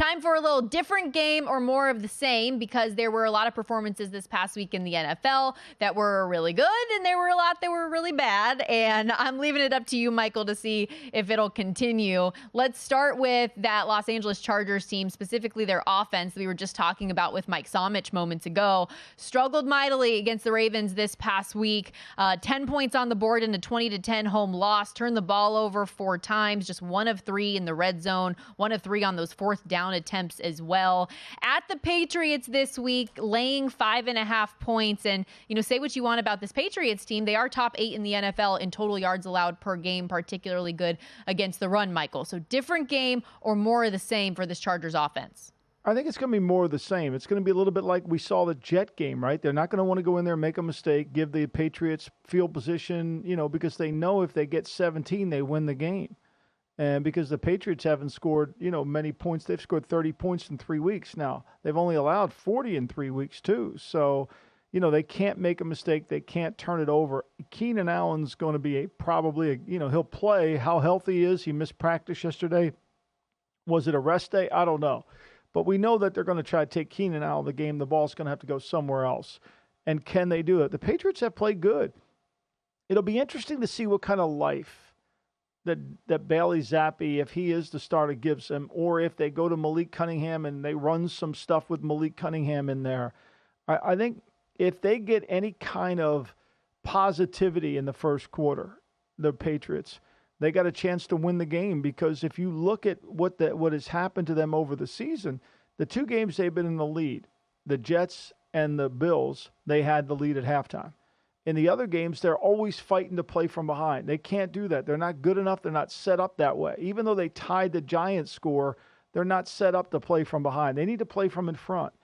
Time for a little different game or more of the same, because there were a lot of performances this past week in the NFL that were really good, and there were a lot that were really bad. And I'm leaving it up to you, Michael, to see if it'll continue. Let's start with that Los Angeles Chargers team, specifically their offense that we were just talking about with Mike Somich moments ago. Struggled mightily against the Ravens this past week. 10 points on the board in a 20-10 home loss. Turned the ball over 4 times, just 1 of 3 in the red zone, 1 of 3 on those 4th down attempts as well. At the Patriots this week, laying 5.5 points. And, say what you want about this Patriots team. They are top 8 in the NFL in total yards allowed per game, particularly good against the run, Michael. So different game or more of the same for this Chargers offense? I think it's going to be more of the same. It's going to be a little bit like we saw the Jet game, right? They're not going to want to go in there and make a mistake, give the Patriots field position, because they know if they get 17, they win the game. And because the Patriots haven't scored, many points. They've scored 30 points in 3 weeks now. They've only allowed 40 in 3 weeks, too. So, they can't make a mistake. They can't turn it over. Keenan Allen's going to be he'll play. How healthy he is. He missed practice yesterday. Was it a rest day? I don't know. But we know that they're going to try to take Keenan out of the game. The ball's going to have to go somewhere else. And can they do it? The Patriots have played good. It'll be interesting to see what kind of life that Bailey Zappi, if he is the starter, gives them, or if they go to Malik Cunningham and they run some stuff with Malik Cunningham in there. I think if they get any kind of positivity in the first quarter, the Patriots, they got a chance to win the game, because if you look at what has happened to them over the season, the 2 games they've been in the lead, the Jets and the Bills, they had the lead at halftime. In the other games, they're always fighting to play from behind. They can't do that. They're not good enough. They're not set up that way. Even though they tied the Giants score, they're not set up to play from behind. They need to play from in front.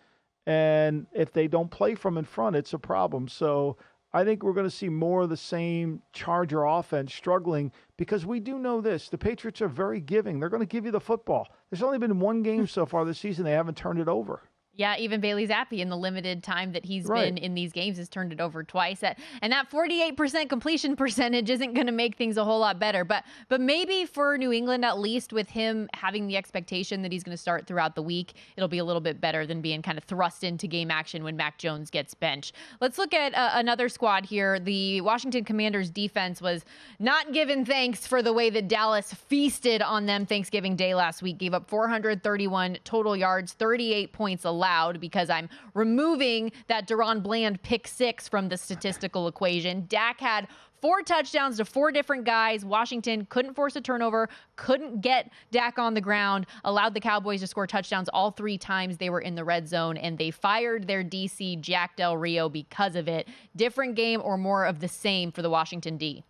And if they don't play from in front, it's a problem. So I think we're going to see more of the same Charger offense struggling, because we do know this. The Patriots are very giving. They're going to give you the football. There's only been 1 game so far this season. They haven't turned it over. Yeah, even Bailey Zappi, in the limited time that he's been in these games, has turned it over twice. And that 48% completion percentage isn't going to make things a whole lot better. But maybe for New England, at least with him having the expectation that he's going to start throughout the week, it'll be a little bit better than being kind of thrust into game action when Mac Jones gets benched. Let's look at another squad here. The Washington Commanders defense was not given thanks for the way that Dallas feasted on them Thanksgiving Day last week. Gave up 431 total yards, 38 points allowed, because I'm removing that Deron Bland pick 6 from the statistical equation. Dak had 4 touchdowns to 4 different guys. Washington couldn't force a turnover, couldn't get Dak on the ground, allowed the Cowboys to score touchdowns all 3 times they were in the red zone, and they fired their DC, Jack Del Rio, because of it. Different game or more of the same for the Washington D?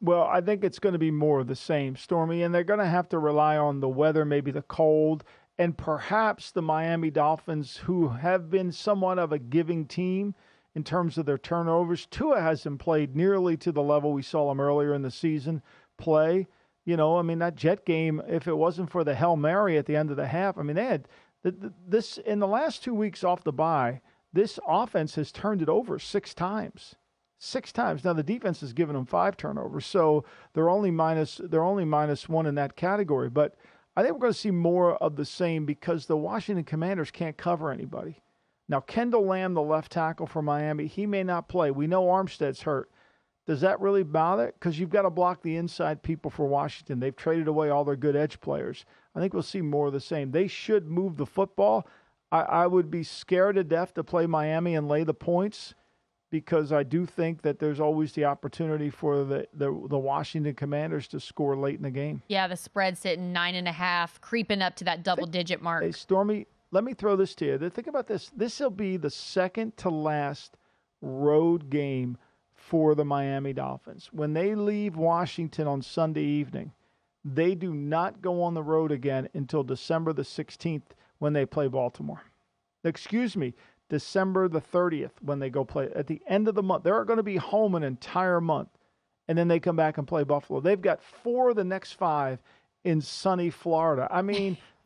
Well, I think it's going to be more of the same, Stormy, and they're going to have to rely on the weather, maybe the cold, and perhaps the Miami Dolphins, who have been somewhat of a giving team in terms of their turnovers. Tua hasn't played nearly to the level we saw him earlier in the season play. That Jet game, if it wasn't for the Hail Mary at the end of the half, they had this in the last 2 weeks off the bye. This offense has turned it over 6 times. 6 times. Now the defense has given them 5 turnovers, so they're only minus 1 in that category. But I think we're going to see more of the same, because the Washington Commanders can't cover anybody. Now, Kendall Lamb, the left tackle for Miami, he may not play. We know Armstead's hurt. Does that really bother? Because you've got to block the inside people for Washington. They've traded away all their good edge players. I think we'll see more of the same. They should move the football. I would be scared to death to play Miami and lay the points, because I do think that there's always the opportunity for the Washington Commanders to score late in the game. Yeah, the spread's sitting 9.5, creeping up to that double-digit mark. Hey, Stormy, let me throw this to you. Think about this. This will be the second to last road game for the Miami Dolphins. When they leave Washington on Sunday evening, they do not go on the road again until December the 16th when they play Baltimore. December the 30th when they go play. At the end of the month, they're going to be home an entire month, and then they come back and play Buffalo. They've got 4 of the next 5 in sunny Florida.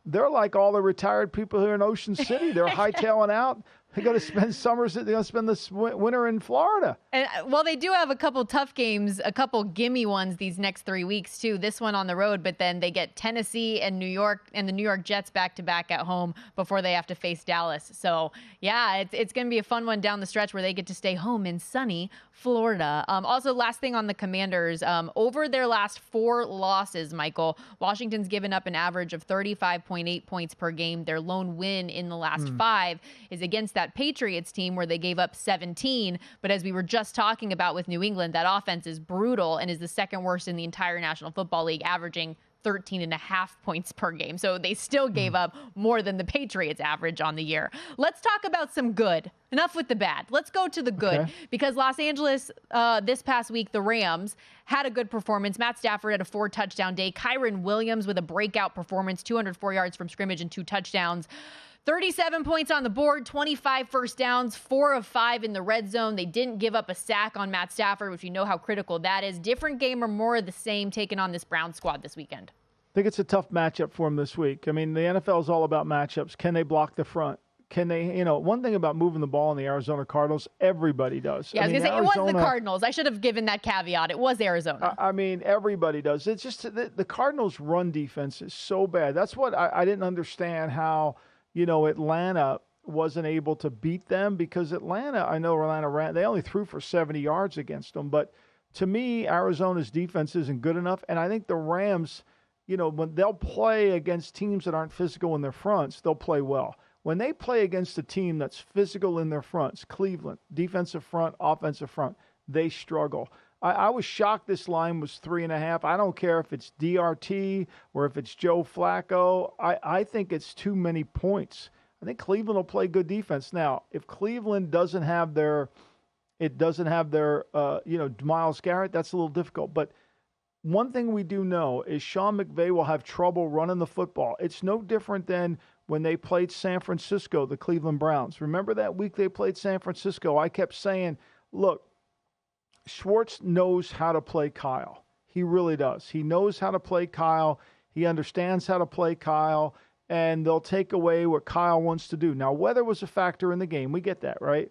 They're like all the retired people here in Ocean City. They're hightailing out. They're going to spend summers. They're going to spend the winter in Florida. And well, they do have a couple tough games, a couple gimme ones these next 3 weeks too. This one on the road, but then they get Tennessee and New York and the New York Jets back to back at home before they have to face Dallas. So yeah, it's going to be a fun one down the stretch where they get to stay home in sunny Florida. Also, last thing on the Commanders, over their last 4 losses, Michael, Washington's given up an average of 35.8 points per game. Their lone win in the last 5 is against that Patriots team where they gave up 17. But as we were just talking about with New England, that offense is brutal and is the second worst in the entire National Football League, averaging 13.5 points per game. So they still gave up more than the Patriots average on the year. Let's talk about some good. Enough with the bad. Let's go to the good, because Los Angeles this past week, the Rams had a good performance. Matt Stafford had a 4-touchdown day. Kyron Williams with a breakout performance, 204 yards from scrimmage and 2 touchdowns. 37 points on the board, 25 first downs, 4 of 5 in the red zone. They didn't give up a sack on Matt Stafford, which you know how critical that is. Different game or more of the same taking on this Browns squad this weekend? I think it's a tough matchup for them this week. I mean, the NFL is all about matchups. Can they block the front? Can they, one thing about moving the ball in the Arizona Cardinals, everybody does. Yeah, I was going to say, it was the Cardinals. I should have given that caveat. It was Arizona. I mean, everybody does. It's just the Cardinals' run defense is so bad. That's what I didn't understand how, Atlanta wasn't able to beat them, because Atlanta ran. They only threw for 70 yards against them. But to me, Arizona's defense isn't good enough. And I think the Rams, when they'll play against teams that aren't physical in their fronts, they'll play well. When they play against a team that's physical in their fronts, Cleveland, defensive front, offensive front, they struggle. I was shocked this line was 3.5. I don't care if it's DRT or if it's Joe Flacco. I think it's too many points. I think Cleveland will play good defense. Now, if Cleveland doesn't have their Myles Garrett, that's a little difficult. But one thing we do know is Sean McVay will have trouble running the football. It's no different than when they played San Francisco, the Cleveland Browns. Remember that week they played San Francisco? I kept saying, look, Schwartz knows how to play Kyle. He really does. He knows how to play Kyle. He understands how to play Kyle, and they'll take away what Kyle wants to do. Now, weather was a factor in the game. We get that, right?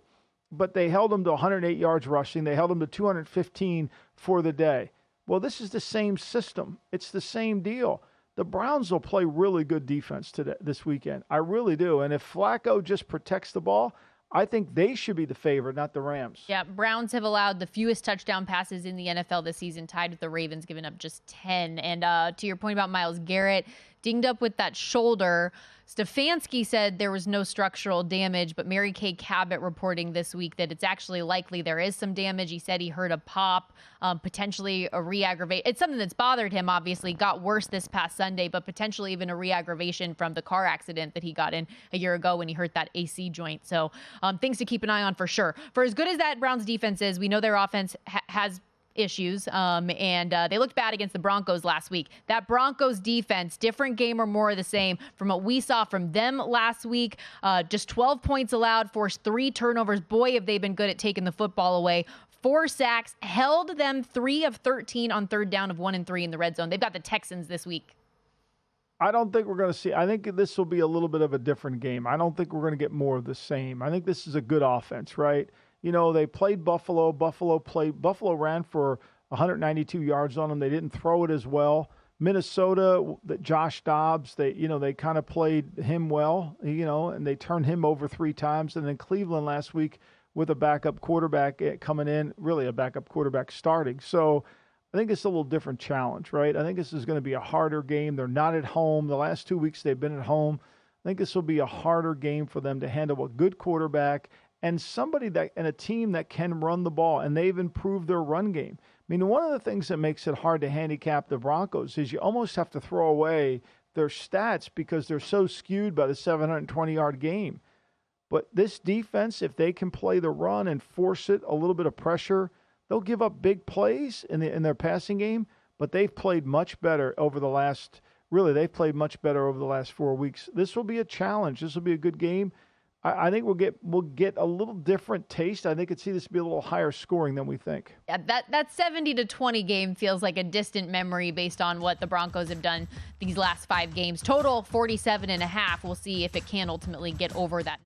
But they held him to 108 yards rushing. They held him to 215 for the day. Well, this is the same system. It's the same deal. The Browns will play really good defense this weekend. I really do. And if Flacco just protects the ball, I think they should be the favorite, not the Rams. Yeah, Browns have allowed the fewest touchdown passes in the NFL this season, tied with the Ravens, giving up just 10. And to your point about Myles Garrett, dinged up with that shoulder. Stefanski said there was no structural damage, but Mary Kay Cabot reporting this week that it's actually likely there is some damage. He said he heard a pop, potentially a re-aggravate. It's something that's bothered him, obviously, got worse this past Sunday, but potentially even a re-aggravation from the car accident that he got in a year ago when he hurt that AC joint. So things to keep an eye on for sure. For as good as that Browns defense is, we know their offense has issues, and they looked bad against the Broncos last week. That Broncos defense, different game or more of the same from what we saw from them last week. Just 12 points allowed, forced 3 turnovers. Boy, have they been good at taking the football away. 4 sacks, held them 3 of 13 on third down of 1 and 3 in the red zone. They've got the Texans this week. I don't think we're going to see. I think this will be a little bit of a different game. I don't think we're going to get more of the same. I think this is a good offense, right? They played Buffalo. Buffalo ran for 192 yards on them. They didn't throw it as well. Minnesota, Josh Dobbs, they kind of played him well, and they turned him over 3 times. And then Cleveland last week with a backup quarterback coming in, really a backup quarterback starting. So I think it's a little different challenge, right? I think this is going to be a harder game. They're not at home. The last 2 weeks they've been at home. I think this will be a harder game for them to handle a good quarterback and a team that can run the ball, and they've improved their run game. I mean, one of the things that makes it hard to handicap the Broncos is you almost have to throw away their stats because they're so skewed by the 720-yard game. But this defense, if they can play the run and force it, a little bit of pressure, they'll give up big plays in their passing game, but they've played much better over the last 4 weeks. This will be a challenge. This will be a good game. I think we'll get a little different taste. I think it's see this be a little higher scoring than we think. Yeah, that 70-20 game feels like a distant memory based on what the Broncos have done these last 5 games. Total 47.5. We'll see if it can ultimately get over that.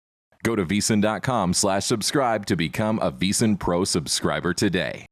Go to VSiN.com/subscribe to become a VSiN Pro subscriber today.